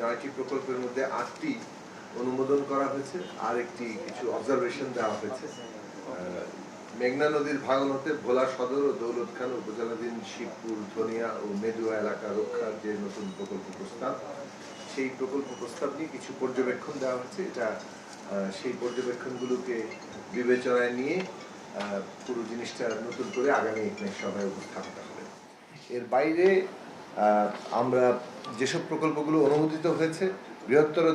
9টি প্রকল্পের মধ্যে 8টি অনুমোদন করা হয়েছে, আর একটি কিছু অবজারভেশন দেওয়া হয়েছে। মেঘনা নদীর ভাঙনতে ভোলা সদর ও দৌলতখান উপজেলাধীন শিবপুর, ধনিয়া ও মেদুয়া এলাকা রক্ষার যে নতুন প্রকল্প প্রস্তাব, সেই প্রকল্প প্রস্তাব নিয়ে কিছু পর্যবেক্ষণ দেওয়া হচ্ছে। এটা সেই পর্যবেক্ষণগুলোকে বিবেচনায় নিয়ে পুরো জিনিসটা নতুন করে আগামী সভায় উপস্থাপন হবে। এর বাইরে আমরা যেসব প্রকল্পগুলো অনুমোদিত হয়েছে, বৃহত্তর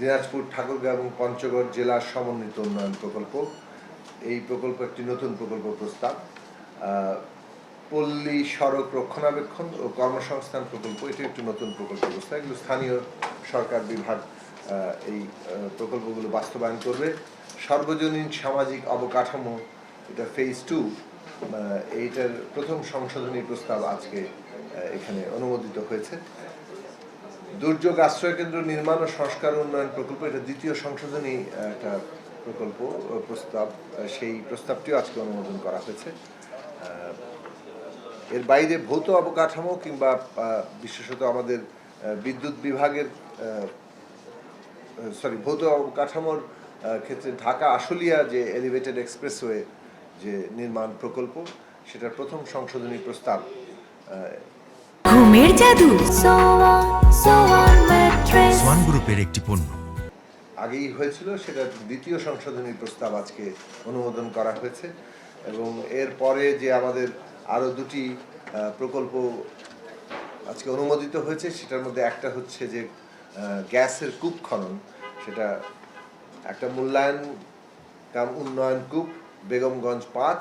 দিনাজপুর, ঠাকুরগাঁও এবং পঞ্চগড় জেলা সমন্বিত উন্নয়ন প্রকল্প, এই প্রকল্প একটি নতুন প্রকল্প প্রস্তাব। পল্লী সড়ক রক্ষণাবেক্ষণ ও কর্মসংস্থান প্রকল্প, এটি একটি নতুন প্রকল্প প্রস্তাব। এগুলো স্থানীয় সরকার বিভাগ এই প্রকল্পগুলো বাস্তবায়ন করবে। সর্বজনীন সামাজিক অবকাঠামো, এটা ফেজ 2, এইটার প্রথম সংশোধনী প্রস্তাব আজকে এখানে অনুমোদিত হয়েছে। দুর্যোগ আশ্রয় কেন্দ্র নির্মাণ ও সংস্কার উন্নয়ন প্রকল্প, এটা দ্বিতীয় সংশোধনী একটা প্রকল্প প্রস্তাব, সেই প্রস্তাবটিও আজকে অনুমোদন করা হয়েছে। এর বাইরে ভৌত অবকাঠামো কিংবা বিশেষত আমাদের বিদ্যুৎ বিভাগের ভৌত অবকাঠামোর ক্ষেত্রে ঢাকা আশুলিয়া যে এলিভেটেড এক্সপ্রেসওয়ে যে নির্মাণ প্রকল্প, সেটার প্রথম সংশোধনী প্রস্তাব। ঘুমের জাদু সোয়ান গ্রুপের একটি পণ্য আগেই হয়েছিল, সেটা দ্বিতীয় সংশোধনী প্রস্তাব আজকে অনুমোদন করা হয়েছে। এবং এর পরে যে আমাদের আরও দুটি প্রকল্প আজকে অনুমোদিত হয়েছে, সেটার মধ্যে একটা হচ্ছে যে গ্যাসের কূপ খনন, সেটা একটা মূল্যায়ন কাম উন্নয়ন কূপ বেগমগঞ্জ 5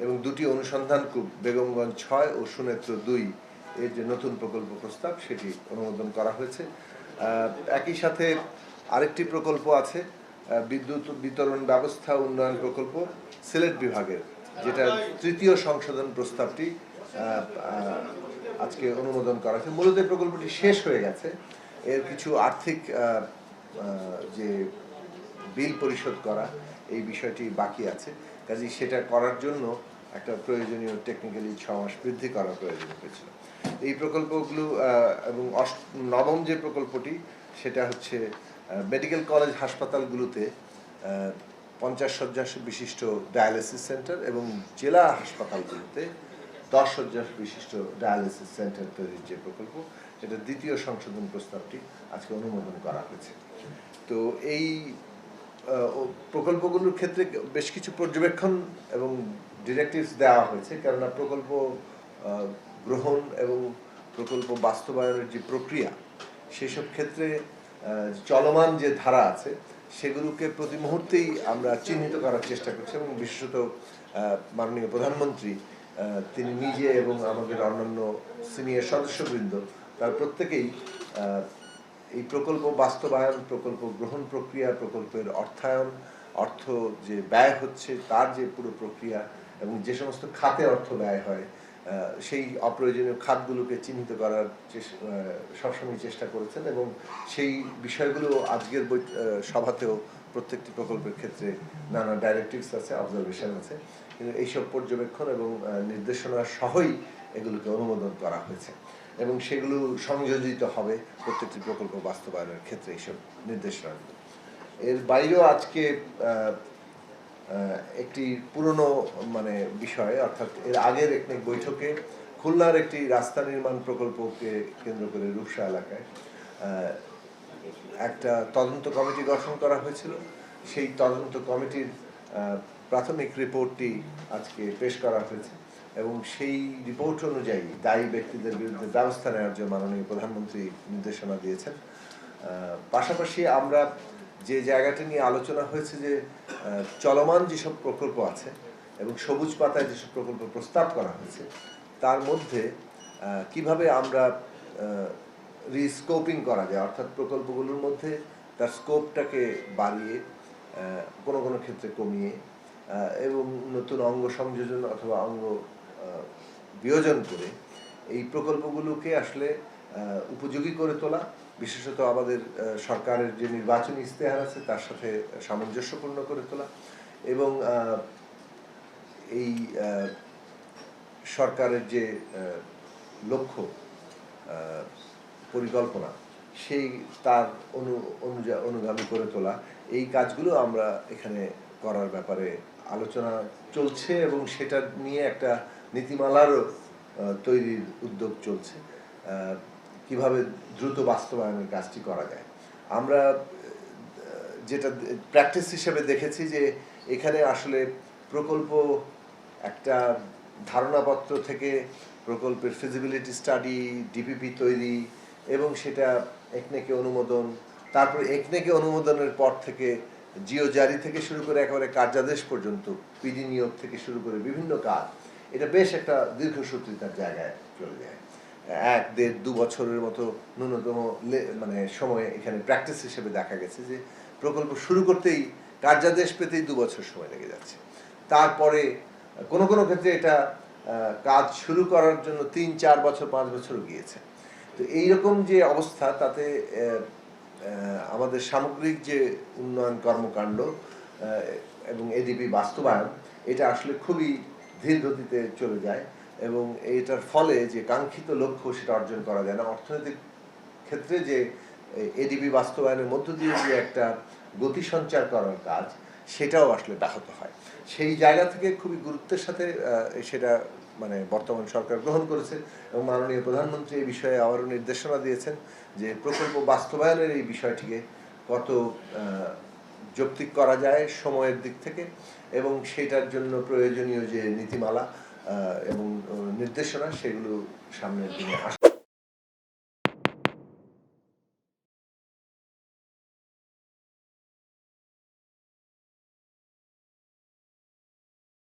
এবং দুটি অনুসন্ধান কূপ বেগমগঞ্জ 6 ও সুনেত্র 2 এর যে নতুন প্রকল্প প্রস্তাব, সেটি অনুমোদন করা হয়েছে। একই সাথে আরেকটি প্রকল্প আছে, বিদ্যুৎ বিতরণ ব্যবস্থা উন্নয়ন প্রকল্প সিলেট বিভাগের, যেটা তৃতীয় সংশোধন প্রস্তাবটি আজকে অনুমোদন করা হয়েছে। মূলত এই প্রকল্পটি শেষ হয়ে গেছে, এর কিছু আর্থিক যে বিল পরিশোধ করা, এই বিষয়টি বাকি আছে। কাজেই সেটা করার জন্য একটা প্রয়োজনীয় টেকনিক্যালি 6 মাস বৃদ্ধি করার প্রয়োজন হয়েছিল। এই প্রকল্পগুলো এবং নবম যে প্রকল্পটি, সেটা হচ্ছে মেডিকেল কলেজ হাসপাতালগুলোতে 50 শয্যা বিশিষ্ট ডায়ালিসিস সেন্টার এবং জেলা হাসপাতালগুলোতে 10 শয্যা বিশিষ্ট ডায়ালিসিস সেন্টার তৈরির যে প্রকল্প, সেটা দ্বিতীয় সংশোধন প্রস্তাবটি আজকে অনুমোদন করা হয়েছে। তো এই প্রকল্পগুলোর ক্ষেত্রে বেশ কিছু পর্যবেক্ষণ এবং ডিরেক্টিভস দেওয়া হয়েছে, কেননা প্রকল্প গ্রহণ এবং প্রকল্প বাস্তবায়নের যে প্রক্রিয়া, সেসব ক্ষেত্রে চলমান যে ধারা আছে, সেগুলোকে প্রতি মুহূর্তেই আমরা চিহ্নিত করার চেষ্টা করছি। এবং বিশেষত মাননীয় প্রধানমন্ত্রী তিনি নিজে এবং আমাদের অন্যান্য সিনিয়র সদস্যবৃন্দ, তার প্রত্যেকেই এই প্রকল্প বাস্তবায়ন, প্রকল্প গ্রহণ প্রক্রিয়া, প্রকল্পের অর্থায়ন, অর্থ যে ব্যয় হচ্ছে তার যে পুরো প্রক্রিয়া এবং যে সমস্ত খাতে অর্থ ব্যয় হয়, সেই অপ্রয়োজনীয় খাতগুলোকে চিহ্নিত করার সবসময় চেষ্টা করেছেন। এবং সেই বিষয়গুলো আজকের সভাতেও প্রত্যেকটি প্রকল্পের ক্ষেত্রে নানা ডাইরেক্টিভস আছে, অবজারভেশন আছে, কিন্তু এইসব পর্যবেক্ষণ এবং নির্দেশনা সহই এগুলোকে অনুমোদন করা হয়েছে এবং সেগুলো সংযোজিত হবে প্রত্যেকটি প্রকল্প বাস্তবায়নের ক্ষেত্রে এইসব নির্দেশনাগুলো। এর বাইরেও আজকে একটি পুরনো বিষয়, অর্থাৎ এর আগের একটি বৈঠকে খুলনার একটি রাস্তা নির্মাণ প্রকল্পকে কেন্দ্র করে রূপসা এলাকায় একটা তদন্ত কমিটি গঠন করা হয়েছিল। সেই তদন্ত কমিটির প্রাথমিক রিপোর্টটি আজকে পেশ করা হয়েছে এবং সেই রিপোর্ট অনুযায়ী দায়ী ব্যক্তিদের বিরুদ্ধে ব্যবস্থা নেওয়ার জন্য মাননীয় প্রধানমন্ত্রী নির্দেশনা দিয়েছেন। পাশাপাশি আমরা যে জায়গাটা নিয়ে আলোচনা হয়েছে যে চলমান যেসব প্রকল্প আছে এবং সবুজ পাতায় যেসব প্রকল্প প্রস্তাব করা হয়েছে, তার মধ্যে কিভাবে আমরা রিস্কোপিং করা যায়, অর্থাৎ প্রকল্পগুলোর মধ্যে তার স্কোপটাকে বাড়িয়ে কোনো কোনো ক্ষেত্রে কমিয়ে এবং নতুন অঙ্গ সংযোজন অথবা অঙ্গ বিয়োজন করে এই প্রকল্পগুলোকে আসলে উপযোগী করে তোলা, বিশেষত আমাদের সরকারের যে নির্বাচনী ইস্তেহার আছে তার সাথে সামঞ্জস্যপূর্ণ করে তোলা এবং এই সরকারের যে লক্ষ্য পরিকল্পনা সেই তার অনুগামী করে তোলা, এই কাজগুলো আমরা এখানে করার ব্যাপারে আলোচনা চলছে এবং সেটা নিয়ে একটা নীতিমালারও তৈরির উদ্যোগ চলছে। কিভাবে দ্রুত বাস্তবায়নের কাজটি করা যায়। আমরা যেটা প্র্যাকটিস হিসেবে দেখেছি যে এখানে আসলে প্রকল্প একটা ধারণাপত্র থেকে প্রকল্পের ফিজিবিলিটি স্টাডি, ডিপিপি তৈরি এবং সেটা একনেকে অনুমোদন, তারপরে একনেকে অনুমোদনের পর থেকে জিও জারি থেকে শুরু করে একেবারে কার্যাদেশ পর্যন্ত পিডি নিয়োগ থেকে শুরু করে বিভিন্ন কাজ, এটা বেশ একটা দীর্ঘসূত্রিতার জায়গায় চলে যায়। 1-1.5-2 বছরের মতো ন্যূনতম মানে সময় এখানে প্র্যাকটিস হিসেবে দেখা গেছে যে প্রকল্প শুরু করতেই কার্যাদেশ পেতেই 2 বছর সময় লেগে যাচ্ছে। তারপরে কোনো কোনো ক্ষেত্রে এটা কাজ শুরু করার জন্য 3-4 বছর 5 বছরও গিয়েছে। তো এইরকম যে অবস্থা, তাতে আমাদের সামগ্রিক যে উন্নয়ন কর্মকাণ্ড এবং এডিপি বাস্তবায়ন, এটা আসলে খুবই ধীর গতিতে চলে যায় এবং এটার ফলে যে কাঙ্ক্ষিত লক্ষ্য সেটা অর্জন করা যায় না। অর্থনৈতিক ক্ষেত্রে যে এডিপি বাস্তবায়নের মধ্য দিয়ে যে একটা গতি সঞ্চার করার কাজ, সেটাও আসলে ব্যাহত হয়। সেই জায়গা থেকে খুবই গুরুত্বের সাথে সেটা মানে বর্তমান সরকার গ্রহণ করেছে এবং মাননীয় প্রধানমন্ত্রী এই বিষয়ে আবারও নির্দেশনা দিয়েছেন যে প্রকল্প বাস্তবায়নের এই বিষয়টিকে কত যৌক্তিক করা যায় সময়ের দিক থেকে, এবং সেটার জন্য প্রয়োজনীয় যে নীতিমালা এবং নির্দেশনা, সেগুলো সামনের দিনে